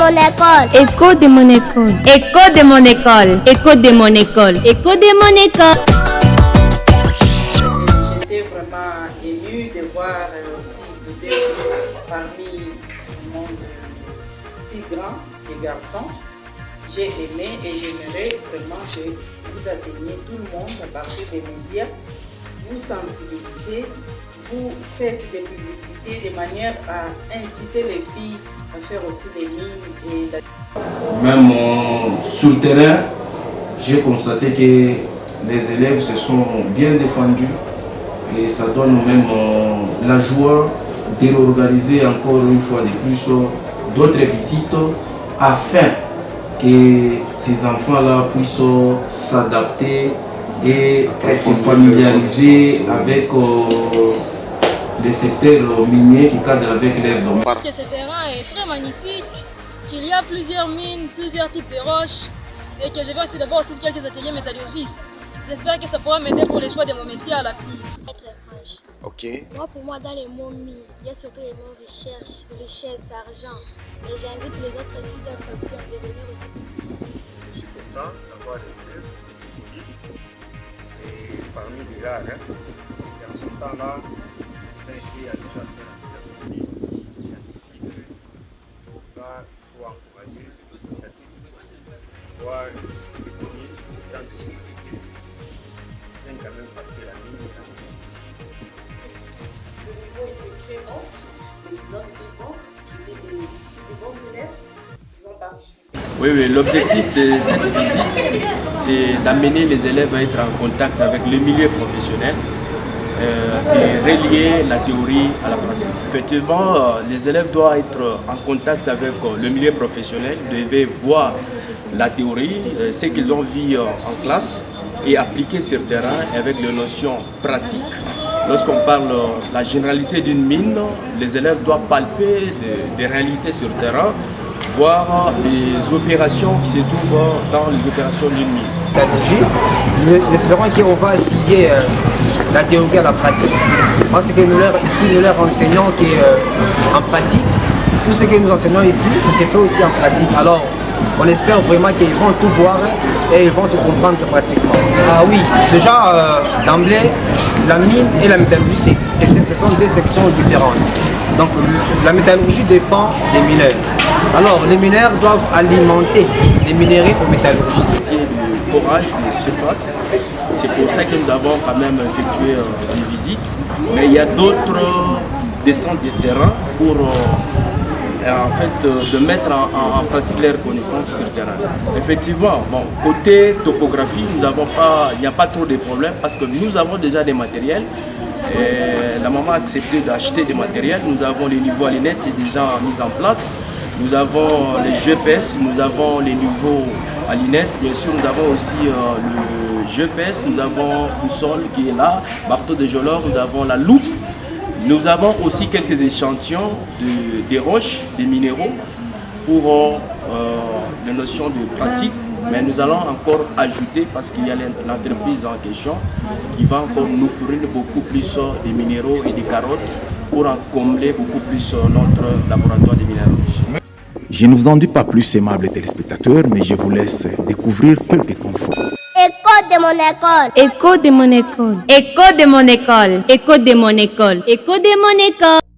mon école. Écho de mon école. Écho de mon école. Écho de mon école. Écho de mon école. J'étais vraiment émue de voir aussi peut-être parmi le monde si grand des garçons. J'ai aimé et j'aimerais vraiment que vous atteigniez tout le monde à partir des médias, vous sensibilisez, vous faites des publicités de manière à inciter les filles à faire aussi les lignes. Même sur le terrain, j'ai constaté que les élèves se sont bien défendus et ça donne même la joie de réorganiser encore une fois de plus d'autres visites afin que ces enfants-là puissent s'adapter et être familiarisés avec les secteurs miniers qui cadrent avec leur domaine. Ce terrain est très magnifique, qu'il y a plusieurs mines, plusieurs types de roches et que je vais aussi d'avoir aussi quelques ateliers métallurgistes. J'espère que ça pourra m'aider pour les choix de mon métier à l'avenir. Ok. Moi, pour moi, dans les mots mines, il y a surtout les mots recherche, richesse, argent. Et j'invite les autres filles d'autres options de venir aussi. Je suis content d'avoir les deux et parmi les rares, et en ce temps-là, j'ai a déjà fait la scientifique pour ça, pour encourager cette initiative, voir découvrir les scientifiques viennent quand même passer la mine. Oui, l'objectif de cette visite, c'est d'amener les élèves à être en contact avec le milieu professionnel et relier la théorie à la pratique. Effectivement, les élèves doivent être en contact avec le milieu professionnel, devaient voir la théorie, ce qu'ils ont vu en classe et appliquer sur le terrain avec les notions pratiques. Lorsqu'on parle de la généralité d'une mine, les élèves doivent palper des réalités sur le terrain, voir les opérations qui se trouvent dans les opérations d'une mine. Nous espérons qu'on va essayer la théorie à la pratique, parce que nous leur enseignons qu'en pratique, tout ce que nous enseignons ici, ça se fait aussi en pratique. Alors, on espère vraiment qu'ils vont tout voir et ils vont tout comprendre pratiquement. Ah oui, déjà d'emblée, la mine et la métallurgie, ce sont deux sections différentes. Donc la métallurgie dépend des mineurs. Alors les mineurs doivent alimenter les minéraux aux métallurgistes. C'est le forage de surface. C'est pour ça que nous avons quand même effectué une visite. Mais il y a d'autres descentes de terrain pour en fait, de mettre en pratique leurs connaissances sur le terrain. Effectivement, côté topographie, il n'y a pas trop de problèmes parce que nous avons déjà des matériels. Et la maman a accepté d'acheter des matériels. Nous avons les niveaux à lunettes, c'est déjà mis en place. Nous avons les GPS, nous avons les niveaux à lunettes. Bien sûr, nous avons aussi le GPS, nous avons le sol qui est là, marteau de Jolor, nous avons la loupe. Nous avons aussi quelques échantillons des roches, des minéraux pour les notions de pratique, mais nous allons encore ajouter parce qu'il y a l'entreprise en question qui va encore nous fournir beaucoup plus de minéraux et des carottes pour en combler beaucoup plus notre laboratoire de minéraux. Je ne vous en dis pas plus, aimables téléspectateurs, mais je vous laisse découvrir quelques temps forts. Écho de mon école. Écho de mon école. Écho de mon école. Écho de mon école. Écho de mon école.